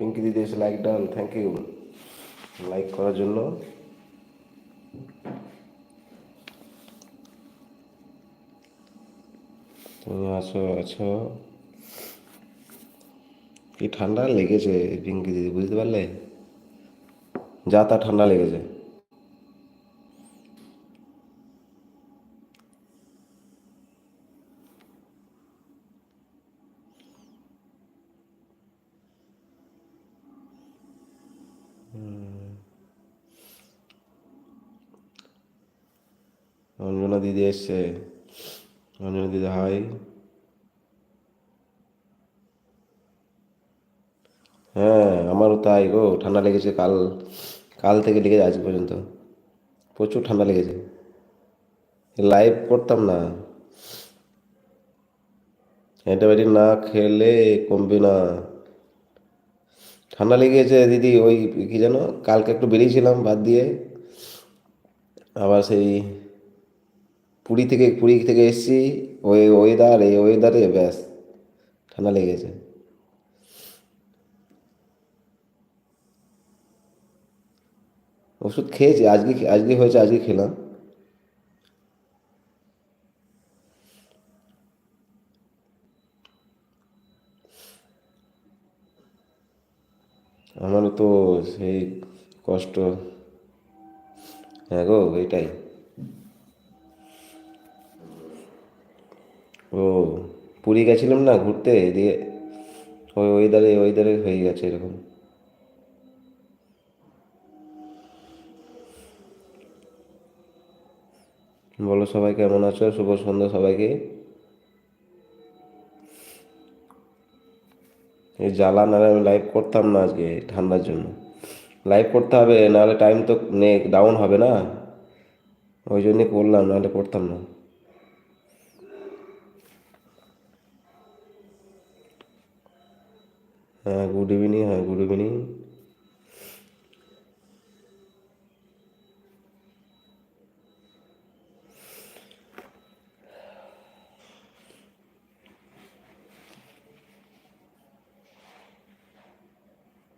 পিঙ্কি দিদি এসে like done, thank you like করার জন্য। তুমি আছো আছো। কি ঠান্ডা লেগেছে পিঙ্কি দিদি, বুঝতে পারলে? যা তা ঠান্ডা লেগেছে। অঞ্জনা দিদি এসছে। অঞ্জনা দিদি হাই। হ্যাঁ আমারও তাই গো, ঠান্ডা লেগেছে কাল, কাল থেকে লেগেছে আজ পর্যন্ত। প্রচুর ঠান্ডা লেগেছে। লাইভ করতাম না, অ্যান্টিবায়োটিক না খেলে কমবে না। ঠান্ডা লেগেছে দিদি, ওই কি যেন, কালকে একটু বেরিয়েছিলাম বাদ দিয়ে, আবার সেই পুরী থেকে এসেছি। ওই ওয়েদার, এই ওয়েদারে ব্যাস ঠান্ডা লেগেছে। ওষুধ খেয়েছি, আজকে আজকে হয়েছে, আজকে খেলাম। আমারও তো সেই কষ্ট। হ্যাঁ গো এটাই। ও পুরী গেছিলাম না ঘুরতে, দিয়ে ওই ওয়েদারে ওয়েদারে হয়ে গেছে এরকম। বলো সবাই কেমন আছো, শুভ সন্ধ্যা সবাইকে। এই জ্বালা, নাহলে আমি লাইভ করতাম না আজকে ঠান্ডার জন্য। লাইভ করতে হবে, নাহলে টাইম তো ডাউন হবে না, ওই জন্যই করলাম, নাহলে করতাম না। হ্যাঁ গুড ইভিনিং, হ্যাঁ গুড ইভিনিং।